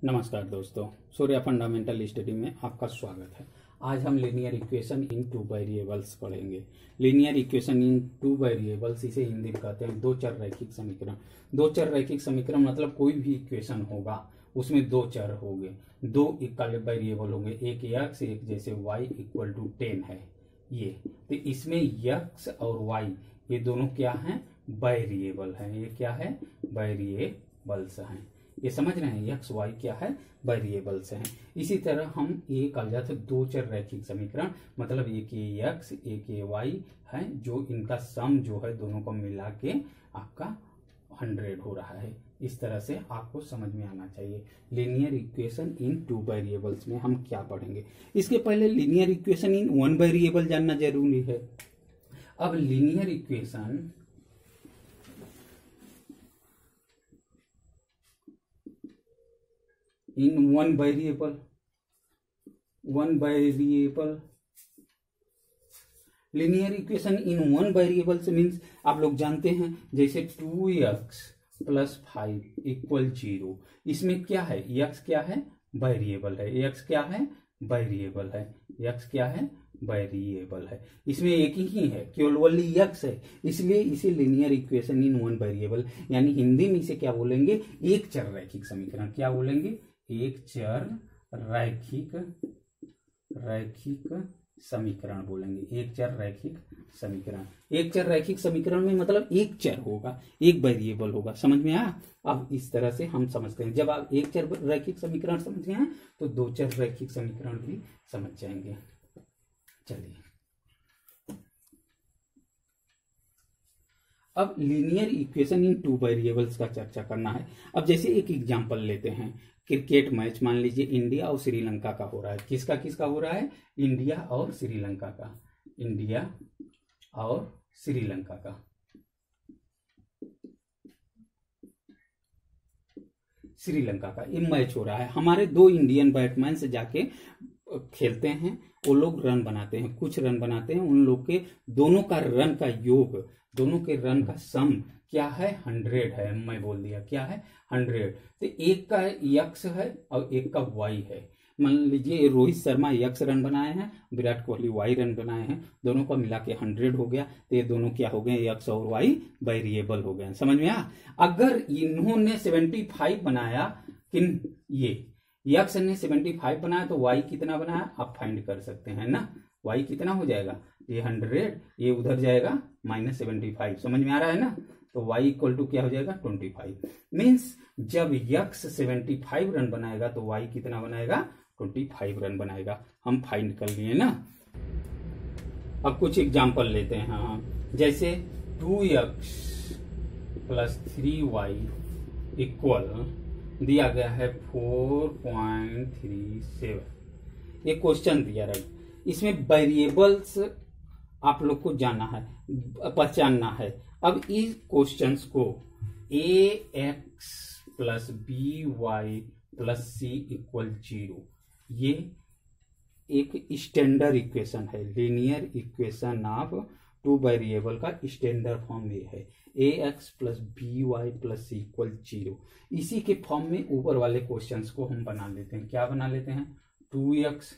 नमस्कार दोस्तों, Surya fundamental study में आपका स्वागत है। आज हम linear equation in two variables पढ़ेंगे। Linear equation in two variables, इसे हिंदी में कहते हैं दो चर रैखिक समीकरण। दो चर रैखिक समीकरण मतलब कोई भी इक्वेशन होगा उसमें दो चर होंगे, दो इक्वल वेरिएबल होंगे, एक x एक जैसे y इक्वल टू 10 है ये। तो इसमें x और y ये दोनों क्या हैं? वेरिएबल हैं। ये क्या है? वेरिएबल्स हैं। ये समझ रहे हैं? एक्स वाई क्या है? वेरिएबल्स हैं। इसी तरह हम ये कहा जाता है दो चर रैखिक समीकरण, मतलब एक ये एक्स एक ये वाई है, जो इनका सम जो है दोनों को मिला के आपका 100 हो रहा है। इस तरह से आपको समझ में आना चाहिए। Linear equation in two variables में हम क्या पढ़ेंगे? इसके पहले linear equation in one variable जानना जरूरी है। अब linear equation in one variable linear equation in one variable से मीन्स आप लोग जानते हैं जैसे 2x + 5 = 0। इसमें क्या है? x क्या है? वेरिएबल है। x क्या है? वेरिएबल है। x क्या है? वेरिएबल है। इसमें एक ही है, केवल ओनली x है, इसलिए इसे linear equation in one variable, यानी हिंदी में इसे क्या बोलेंगे? एक चर रैखिक समीकरण। क्या बोलेंगे? एक चर रैखिक समीकरण बोलेंगे। एक चर रैखिक समीकरण। एक चर रैखिक समीकरण में मतलब एक चर होगा, एक वेरिएबल होगा। समझ में आया? अब इस तरह से हम समझते हैं। जब आप एक चर रैखिक समीकरण समझ गए हैं तो दो चर रैखिक समीकरण भी समझ जाएंगे। चलिए, अब linear equation in two variables का चर्चा करना है। अब जैसे एक एग्जांपल लेते हैं, क्रिकेट मैच मान लीजिए इंडिया और श्रीलंका का हो रहा है। किसका किसका हो रहा है? इंडिया और श्रीलंका का। इंडिया और श्रीलंका का। श्रीलंका का ये मैच हो रहा है। हमारे दो इंडियन बैट्समैन से जाके खेलते हैं, वो लोग रन बनाते हैं, कुछ रन बनाते हैं। उन लोग के दोनों का रन का योग, दोनों के रन का सम क्या है? 100 है। मैं बोल दिया क्या है? 100। तो एक का x है और एक का y है। मान लीजिए रोहित शर्मा x रन बनाए हैं, विराट कोहली y रन बनाए हैं, दोनों का मिला के 100 हो गया। तो ये दोनों क्या हो गए? x और y वेरिएबल हो गए। समझ में आ? अगर इन्होंने 75 बनाया, किन ये x ने 75 बनाया तो y कितना बनाया आप फाइंड कर सकते हैं ना। y कितना हो जाएगा? ये 100, ये उधर जाएगा -75। समझ में आ रहा है ना? तो y इक्वल टू क्या हो जाएगा? 25। मीन्स जब x 75 रन बनाएगा तो y कितना बनाएगा? 25 रन बनाएगा। हम फाइंड कर लिए ना। अब कुछ एग्जांपल लेते हैं। हाँ, जैसे 2x + 3y = दिया गया है 4.37। ये क्वेश्चन दिया रहा है। इसमें वेरिएबल्स आप लोग को जाना है, पहचानना है। अब इस क्वेश्चंस को ax + by + c = 0, ये एक स्टैंडर्ड इक्वेशन है। Linear equation of two variable का स्टैंडर्ड फॉर्म ये है, ax + by + c = 0। इसी के फॉर्म में ऊपर वाले क्वेश्चंस को हम बना लेते हैं। क्या बना लेते हैं? 2x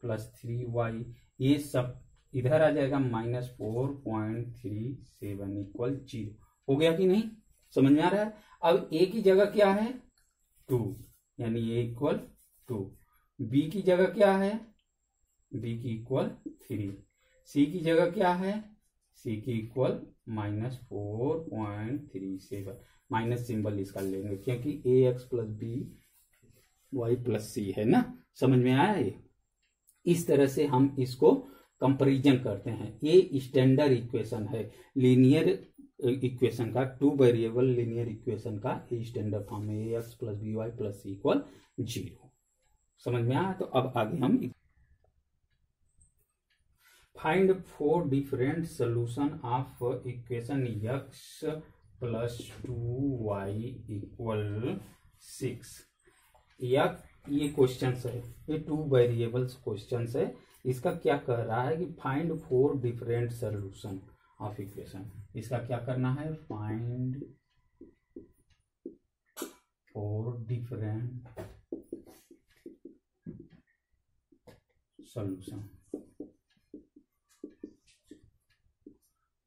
+ 3y, ये सब इधर आ जाएगा -4.37 = 0। हो गया कि नहीं? समझ में आ रहा है? अब a की जगह क्या है? 2, यानी a = 2। b की जगह क्या है? b की = 3। c की जगह क्या है? c की इक्वल -4.37। माइनस सिंबल इसका लेंगे क्योंकि ax + by + c है ना। समझ में आया? ये इस तरह से हम इसको कंपैरिजन करते हैं। ये स्टैंडर्ड इक्वेशन है लीनियर इक्वेशन का, टू वेरिएबल लीनियर इक्वेशन का स्टैंडर्ड फॉर्म है, ax + by + c = 0। समझ में आया? तो अब आगे हम find 4 different solution of equation x + 2y = 6। ये क्वेश्चन है, ये टू वेरिएबल्स क्वेश्चन है। इसका क्या कह रहा है कि find 4 different solution of equation. इसका क्या करना है? Find 4 different solution,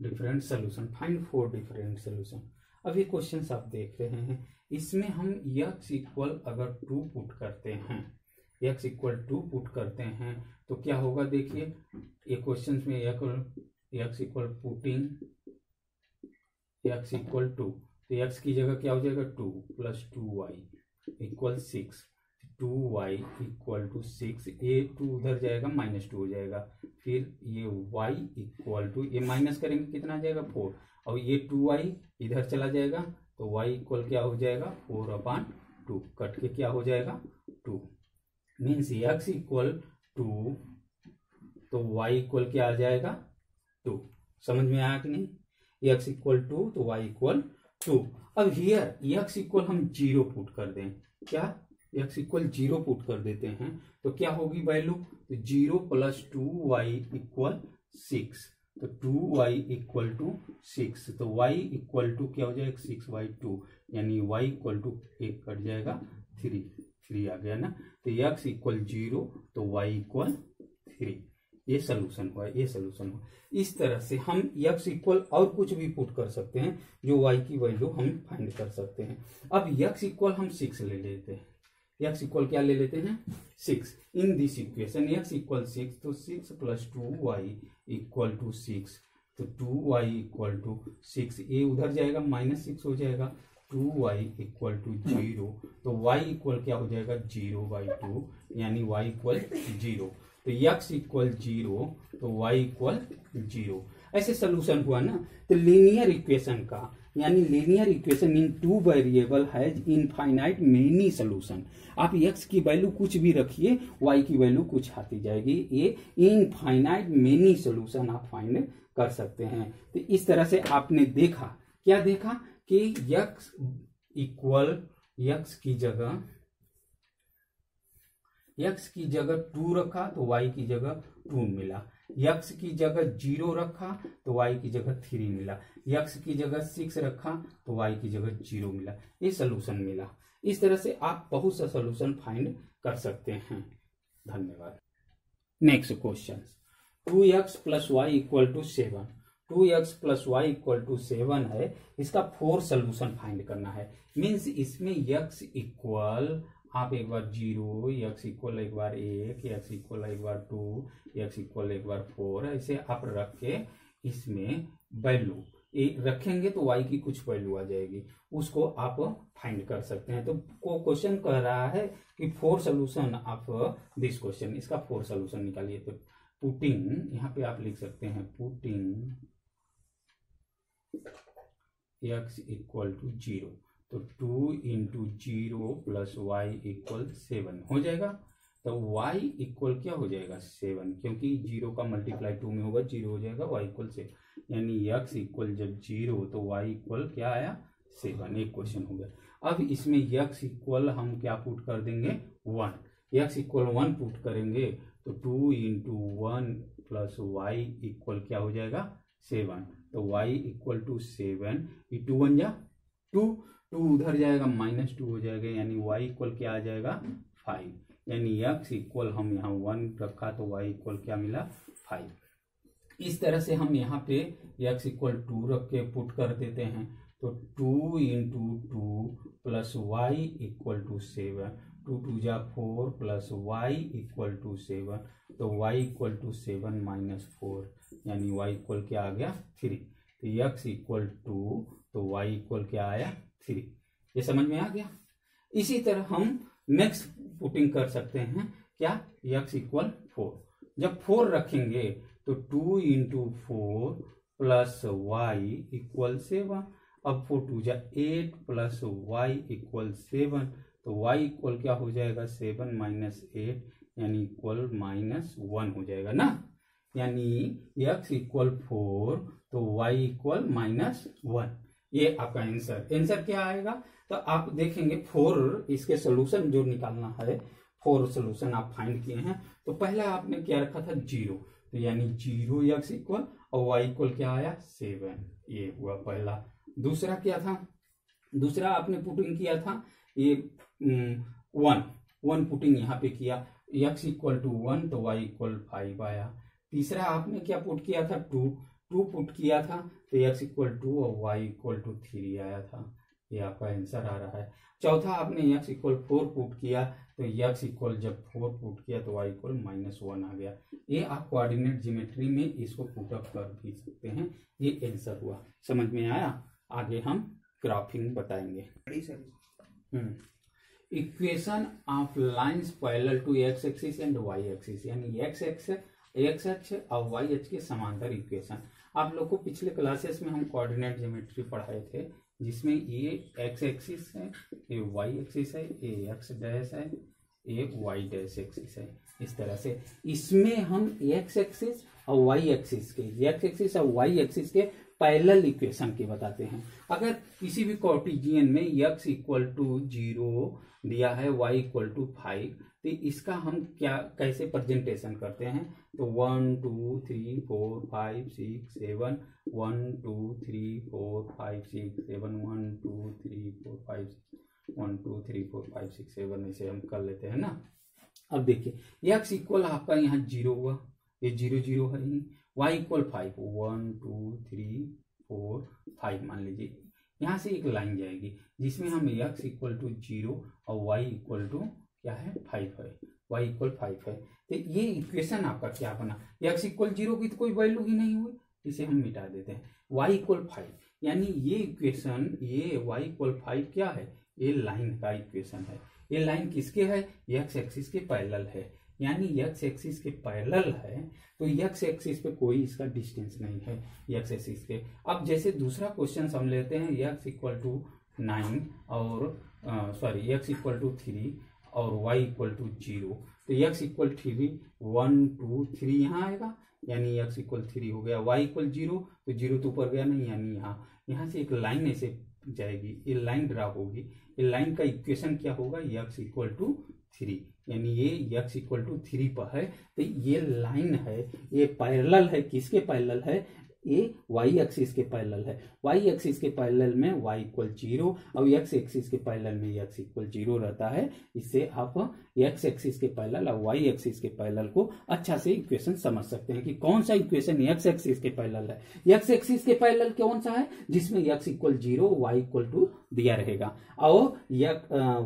different solution, find 4 different solution. अब ये क्वेश्चन आप देख रहे हैं, इसमें हम x इक्वल अगर 2 पुट करते हैं, x इक्वल 2 पुट करते हैं तो क्या होगा, देखिए ये क्वेश्चन में x equal putting x equal 2, तो x की जगह क्या हो जाएगा 2 plus 2y equal 6, 2y equal to 6, ये 2 उधर जाएगा -2 हो जाएगा, फिर ये y इक्वल टू, ये माइनस करेंगे कितना आ जाएगा 4, और ये 2y इधर चला जाएगा तो y इक्वल क्या हो जाएगा 4/2, कट के क्या हो जाएगा 2, मीन्स x इक्वल 2 तो y इक्वल क्या आ जाएगा 2। समझ में आया कि नहीं, x इक्वल 2 तो y इक्वल 2। अब हियर x इक्वल हम 0 पुट कर दें, क्या x इक्वल 0 पुट कर देते हैं तो क्या होगी वैल्यू, तो 0 प्लस 2y इक्वल 6, तो 2y इक्वल टू 6, तो y इक्वल टू क्या हो जाएगा 6/2, यानी y इक्वल टू 1 कट जाएगा 3 आ गया ना, तो x इक्वल 0 तो y इक्वल 3, ये सोल्यूशन हुआ, ये सोल्यूशन हुआ। इस तरह से हम x इक्वल और कुछ भी पुट कर सकते हैं जो y की वैल्यू हम फाइंड कर सकते हैं। अब x इक्वल हम 6 ले लेते हैं, x इक्वल क्या ले लेते हैं 6, in this equation x equal 6, तो 6 प्लस 2y इक्वल टू 6, तो 2y इक्वल टू 6, ये उधर जाएगा -6 हो जाएगा, 2y इक्वल टू 0, तो y इक्वल क्या हो जाएगा 0/2, यानी y इक्वल 0, तो x इक्वल 0 तो y इक्वल 0। ऐसे सोल्यूशन हुआ ना, तो लीनियर इक्वेशन का, यानी linear equation in 2 variable has infinite many solution. आप x की वैल्यू कुछ भी रखिए, y की वैल्यू कुछ आती जाएगी, ये इनफाइनाइट मेनी सोल्यूशन आप फाइंड कर सकते हैं। तो इस तरह से आपने देखा, क्या देखा कि x इक्वल x की जगह 2 रखा तो y की जगह 2 मिला, x की जगह 0 रखा तो y की जगह 3 मिला, x की जगह 6 रखा तो y की जगह 0 मिला, ये सोल्यूशन मिला। इस तरह से आप बहुत सा सोल्यूशन फाइंड कर सकते हैं। धन्यवाद। Next question, 2x plus y equal to 7, 2x plus y equal to 7 है, इसका 4 सोल्यूशन फाइंड करना है। मीन्स इसमें x इक्वल आप एक बार 0, x इक्वल एक बार 1, x इक्वल एक बार 2, x इक्वल एक बार 4, ऐसे आप रख के इसमें वैल्यू रखेंगे तो y की कुछ वैल्यू आ जाएगी, उसको आप फाइंड कर सकते हैं। तो क्वेश्चन कह रहा है कि 4 सोल्यूशन ऑफ दिस क्वेश्चन, इसका 4 सोल्यूशन निकालिए। तो पुटिंग, यहाँ पे आप लिख सकते हैं पुटिंग x इक्वल टू 0, तो 2 इंटू 0 प्लस वाई इक्वल 7 हो जाएगा, तो y इक्वल क्या हो जाएगा 7, क्योंकि 0 का मल्टीप्लाई 2 में होगा 0 हो जाएगा, y इक्वल 7, यानी x इक्वल जब 0 तो y इक्वल क्या आया 7, एक क्वेश्चन हो गया। अब इसमें x इक्वल हम क्या पुट कर देंगे 1, x इक्वल 1 पुट करेंगे तो 2 इंटू 1 प्लस वाई इक्वल क्या हो जाएगा 7, तो y इक्वल टू 7, ये 2 बन जा 2 उधर जाएगा -2 हो जाएगा, यानी y इक्वल क्या आ जाएगा 5, यानी x इक्वल हम यहाँ 1 रखा तो y इक्वल क्या मिला 5। इस तरह से हम यहाँ पे x इक्वल 2 रख के पुट कर देते हैं, तो 2 into 2 plus y equal to 7, 2 2 जा 4 प्लस वाई इक्वल टू 7, तो y इक्वल टू 7 माइनस 4, यानी y इक्वल क्या आ गया 3, तो x इक्वल 2 तो y इक्वल क्या आया 3। ये समझ में आ गया। इसी तरह हम नेक्स्ट पुटिंग कर सकते हैं, क्या x इक्वल 4, जब 4 रखेंगे तो 2 इंटू 4 प्लस वाई इक्वल 7, अब 4 2 जा 8 प्लस वाई इक्वल 7, तो y इक्वल क्या हो जाएगा 7 माइनस 8, यानी इक्वल -1 हो जाएगा ना, यानी x इक्वल 4 तो y इक्वल -1, ये आपका आंसर क्या आएगा। तो आप देखेंगे 4 इसके सोल्यूशन जो निकालना है, 4 सोल्यूशन आप फाइंड किए हैं। तो पहला आपने क्या रखा था 0, तो यानी 0x इक्वल और y इक्वल क्या आया 7, ये हुआ पहला। दूसरा क्या था, दूसरा आपने पुटिंग किया था ये 1 पुटिंग यहाँ पे किया, x इक्वल टू 1 तो y इक्वल 5 आया। तीसरा आपने क्या पुट किया था, 2 पुट किया था तो x इक्वल 2 और y इक्वल टू 3 आया था। ये आपका आंसर आ रहा है। चौथा आपने x इक्वल 4 पुट किया तो x इक्वल जब 4 पुट किया तो y इक्वल -1 आ गया। ये आप कोऑर्डिनेट ज्योमेट्री में इसको पुटअप कर भी सकते हैं। ये आंसर हुआ, समझ में आया। आगे हम ग्राफिंग बताएंगे। Equation of lines parallel to x axis and y axis, यानी x अक्ष और y अक्ष के समांतर इक्वेशन। आप लोग को पिछले क्लासेस में हम कोऑर्डिनेट ज्योमेट्री पढ़ाए थे, जिसमें ये x एक्सिस है, ये y एक्सिस है, ये x डैश है, ये y डैश एक्सिस है। इस तरह से इसमें हम x एक्सिस और y एक्सिस के पैरेलल इक्वेशन के बताते हैं। अगर किसी भी कार्टेशियन में x इक्वल टू 0 दिया है, y इक्वल टू 5, तो इसका हम कैसे प्रेजेंटेशन करते हैं, तो 1 2 3 4 5 6 7 1 2 3 4 5 6 7 1 2 3 4 5 1 2 3 4 5 6 7 ऐसे हम कर लेते हैं ना। अब देखिए x इक्वल आपका यहाँ 0 हुआ, ये 0 0 है ही। y इक्वल 5 1 2 3 4 5 मान लीजिए। यहाँ से एक लाइन जाएगी जिसमें हम x इक्वल टू 0 और y इक्वल टू क्या है 5 है, y इक्वल 5 है। तो ये इक्वेशन आपका क्या बना, x इक्वल 0 की तो कोई वैल्यू ही नहीं हुई, इसे हम मिटा देते हैं। y इक्वल 5, यानी ये इक्वेशन, ये y इक्वल 5 क्या है, ये लाइन का इक्वेशन है। ये लाइन किसके है, x एक्सिस के पैरेलल है, यानी x एक्सिस के पैरेलल है तो x एक्सिस पे कोई इसका डिस्टेंस नहीं है x एक्सिस के। अब जैसे दूसरा क्वेश्चन हम लेते हैं, x इक्वल टू 9 और x इक्वल टू 3 और y इक्वल टू 0, तो x इक्वल 3 1 2 3 यहाँ आएगा, यानी x इक्वल 3 हो गया। y इक्वल 0 तो 0 तो ऊपर गया नहीं, यानी यहाँ से एक लाइन ऐसे जाएगी, ये लाइन ड्रा होगी। ये लाइन का इक्वेशन क्या होगा, x इक्वल टू 3, यानी ये x इक्वल टू 3 पर है। तो ये लाइन है, ये पैरेलल है, किसके पैरेलल है, ये y एक्सिस के पैरेलल है। y एक्सिस के पैरेलल में y इक्वल 0 और x एक्सिस के पैरेलल में x इक्वल 0 रहता है। इससे आप x एक्सिस के पैरेलल और y एक्सिस के पैरेलल को अच्छा से इक्वेशन समझ सकते हैं कि कौन सा इक्वेशन x एक्सिस के पैरेलल है। x एक्सिस के पैरेलल कौन सा है, जिसमें x इक्वल 0 y इक्वल 2 दिया रहेगा, और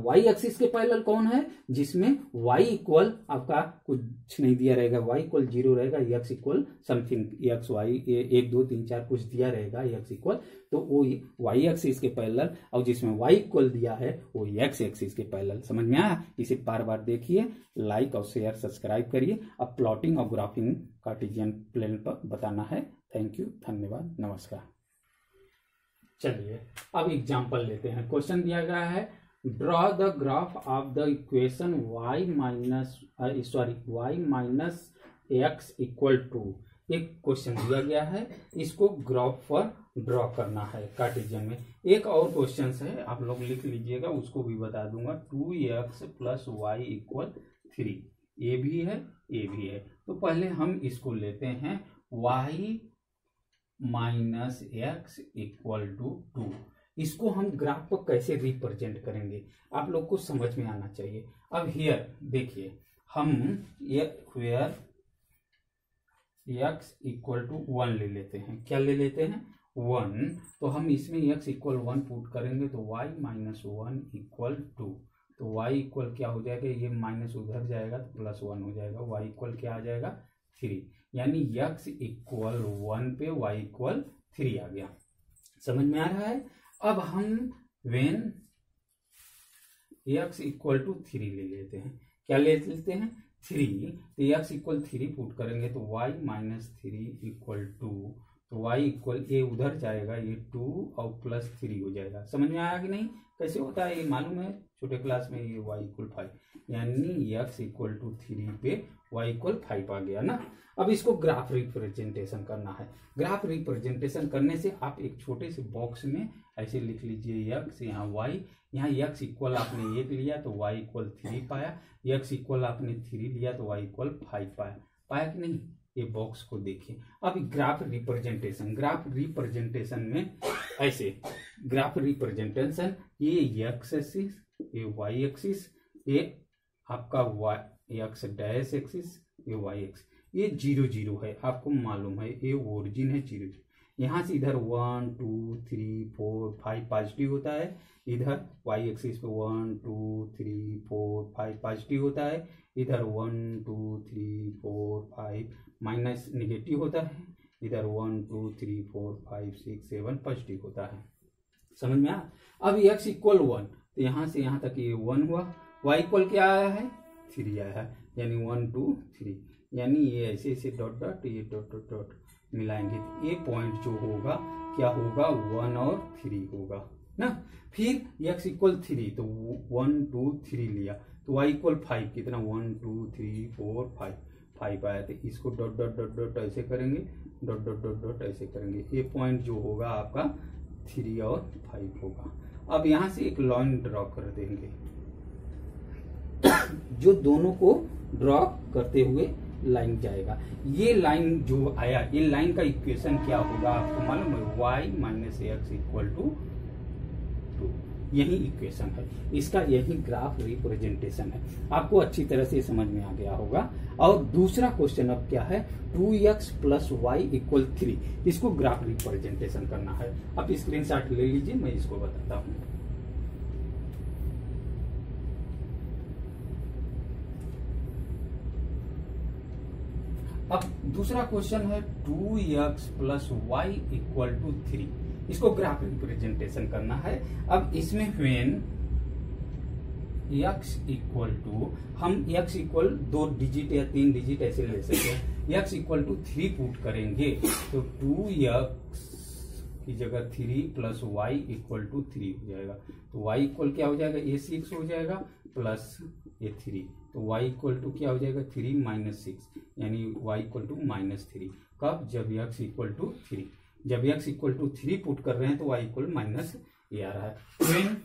y एक्सिस के पैरेलल कौन है, जिसमें y इक्वल आपका कुछ नहीं दिया रहेगा, y इक्वल 0 रहेगा, x equal something x y 1 2 3 4 कुछ दिया रहेगा x इक्वल, तो वो y एक्सिस के पैरेलल, और जिसमें y इक्वल दिया है वो x एक्सिस के पैरेलल। समझ में आया। इसे बार बार देखिए, लाइक और शेयर सब्सक्राइब करिए। अब प्लॉटिंग और ग्राफिंग कार्टेशियन प्लेन पर बताना है। थैंक यू, धन्यवाद, नमस्कार। चलिए अब एग्जाम्पल लेते हैं। क्वेश्चन दिया गया है, draw the graph of the equation y minus x equal to. एक क्वेश्चन दिया गया है, इसको ग्राफ पर ड्रॉ करना है कार्टेशियन में। एक और क्वेश्चन है, आप लोग लिख लीजिएगा, उसको भी बता दूंगा। 2x प्लस वाई इक्वल 3, ये भी है, ये भी है। तो पहले हम इसको लेते हैं, y minus x equal to 2। इसको हम ग्राफ पर कैसे रिप्रेजेंट करेंगे, आप लोग को समझ में आना चाहिए। अब हियर देखिए, हम हियर x इक्वल टू 1 ले लेते हैं। क्या ले लेते हैं, 1। तो हम इसमें x इक्वल 1 पुट करेंगे तो y माइनस 1 इक्वल 2। तो y इक्वल क्या हो जाएगा, ये माइनस उधर जाएगा तो प्लस 1 हो जाएगा, y इक्वल क्या आ जाएगा 3, यानी x इक्वल 1 पे y इक्वल 3 आ गया। समझ में आ रहा है। अब हम वेन x इक्वल टू 3 ले लेते हैं। क्या ले लेते हैं, 3। तो x इक्वल 3 पुट करेंगे तो y माइनस 3 इक्वल 2। तो y इक्वल, ये उधर जाएगा, ये 2 और प्लस 3 हो जाएगा। समझ में आया कि नहीं, कैसे होता है ये मालूम है छोटे क्लास में। ये y इक्वल 5, यानी x इक्वल टू 3 पे y इक्वल 5 आ गया ना। अब इसको ग्राफ रिप्रेजेंटेशन करना है। ग्राफ रिप्रेजेंटेशन करने से आप एक छोटे से बॉक्स में ऐसे लिख लीजिए, x यहाँ y, यहाँ x इक्वल आपने 1 लिया तो y इक्वल 3 पाया, x इक्वल आपने 3 लिया तो y इक्वल 5 पाया कि नहीं। ये बॉक्स को देखिए। अब ग्राफ रिप्रेजेंटेशन में ऐसे ग्राफ रिप्रेजेंटेशन, ये x एक्सिस, ये y एक्सिस, ये आपका एक्स डैश एक्सिस, ये वाई एक्स, ये 0 0 है, आपको मालूम है ये ओरिजिन है 0 0। यहाँ से इधर 1 2 3 4 5 पॉजिटिव होता है, इधर वाई एक्सिस पे 1 2 3 4 5 पॉजिटिव होता है, इधर 1 2 3 4 5 माइनस निगेटिव होता है, इधर 1 2 3 4 5 6 7 पॉजिटिव होता है। समझ में आया? अब x इक्वल 1, तो यहाँ से यहाँ तक ये 1 हुआ, y इक्वल क्या आया है 3 आया है, यानी 1 2 3, यानी ये ऐसे ऐसे डॉट डॉट ये डॉट डॉट डॉट मिलाएंगे तो ये पॉइंट जो होगा क्या होगा 1 और 3 होगा ना। फिर x इक्वल 3, तो 1 2 3 लिया, तो y इक्वल 5, कितना 1 2 3 4 5 आया, तो इसको डॉट डॉट डॉट डॉट ऐसे करेंगे, डॉट डॉट डॉट डॉट ऐसे करेंगे, ये पॉइंट जो होगा आपका 3 और 5 होगा। अब यहां से एक लाइन ड्रॉ कर देंगे जो दोनों को ड्रॉ करते हुए लाइन जाएगा। ये लाइन जो आया, ये लाइन का इक्वेशन क्या होगा आपको मालूम है, y minus x equal to 2, यही इक्वेशन है, इसका यही ग्राफ रिप्रेजेंटेशन है। आपको अच्छी तरह से समझ में आ गया होगा। और दूसरा क्वेश्चन अब क्या है, 2x प्लस वाई इक्वल 3, इसको ग्राफ रिप्रेजेंटेशन करना है। आप स्क्रीनशॉट ले लीजिए, मैं इसको बताता हूं। अब दूसरा क्वेश्चन है 2x plus y equal to 3, इसको ग्राफ रिप्रेजेंटेशन करना है। अब इसमें व्हेन x इक्वल टू, हम x इक्वल 2 डिजिट या 3 डिजिट ऐसे ले सकते हैं, x इक्वल टू 3 पुट करेंगे तो 2x की जगह 3 प्लस वाई इक्वल टू 3 हो जाएगा। तो y इक्वल क्या हो जाएगा, ये 6 हो जाएगा प्लस ये 3, तो y इक्वल टू क्या हो जाएगा 3 माइनस 6, यानी y इक्वल टू -3। कब, जब x इक्वल टू 3, जब x इक्वल टू 3 पुट कर रहे हैं तो y इक्वल माइनस ये आ रहा है। When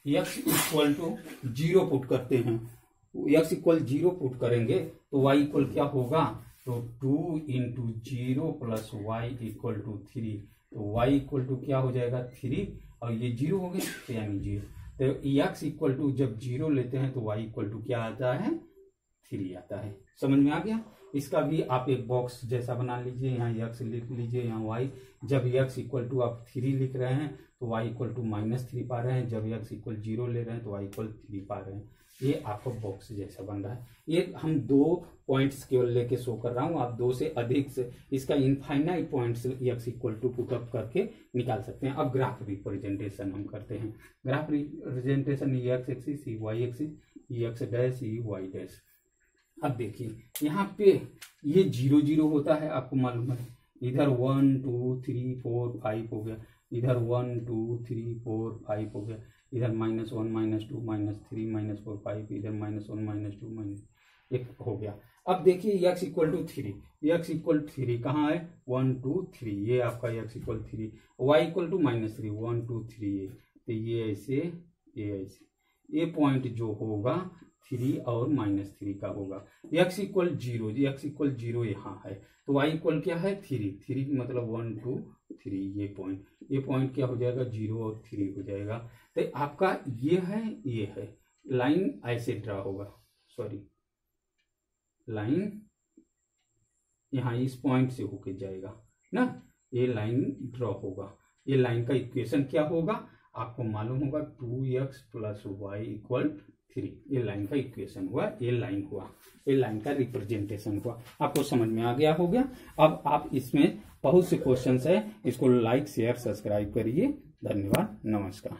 x equal to 0 put करते हैं, x इक्वल 0 पुट करेंगे तो y इक्वल क्या होगा, तो 2 into 0 plus y equal to 3, तो y इक्वल टू क्या हो जाएगा 3 और ये 0 हो गया, तो यानी 0। तो x इक्वल टू जब 0 लेते हैं तो y इक्वल टू क्या आता है 3 आता है। समझ में आ गया? इसका भी आप एक बॉक्स जैसा बना लीजिए, यहाँ x लिख लीजिए, यहाँ y। जब x इक्वल टू आप 3 लिख रहे हैं तो y इक्वल टू -3 पा रहे हैं, जब x इक्वल 0 ले रहे हैं तो y इक्वल 3 पा रहे हैं। ये आपका बॉक्स जैसा बन रहा है। ये हम 2 पॉइंट्स केवल लेके शो कर रहा हूं, आप 2 से अधिक से इसका infinite points x equal to put up करके निकाल सकते हैं। अब ग्राफ रिप्रेजेंटेशन हम करते हैं। ग्राफ रिप्रेजेंटेशन ये x एक्सिस, ये y एक्सिस, ये x डैश, ये y डैश। अब देखिए यहाँ पे ये 0 0 होता है, आपको मालूम है। इधर 1 2 3 4 5 हो गया, इधर 1 2 3 4 5 हो गया, इधर -1 -2 -3 -4 5, इधर -1 -2 -1 हो गया। अब देखिए x equal to 3, x equal 3 कहाँ है 1 2 3, ये आपका x equal 3, y equal to -3 1 2 3, तो ये ऐसे ये ऐसे, ये पॉइंट जो होगा 3 और -3 का होगा। x इक्वल 0, x इक्वल 0 यहाँ है, तो y इक्वल क्या है 3 मतलब 1 2 3, ये पॉइंट क्या हो जाएगा 0 और 3 हो जाएगा। तो आपका ये है लाइन ऐसे ड्रा होगा, सॉरी लाइन यहाँ इस पॉइंट से होके जाएगा ना, ये लाइन ड्रॉ होगा। ये लाइन का इक्वेशन क्या होगा आपको मालूम होगा, 2x प्लस वाई इक्वल 3, ये लाइन का इक्वेशन हुआ, ये लाइन हुआ, ये लाइन का रिप्रेजेंटेशन हुआ। आपको समझ में आ गया हो गया। अब आप इसमें बहुत से क्वेश्चंस है, इसको लाइक शेयर सब्सक्राइब करिए। धन्यवाद, नमस्कार।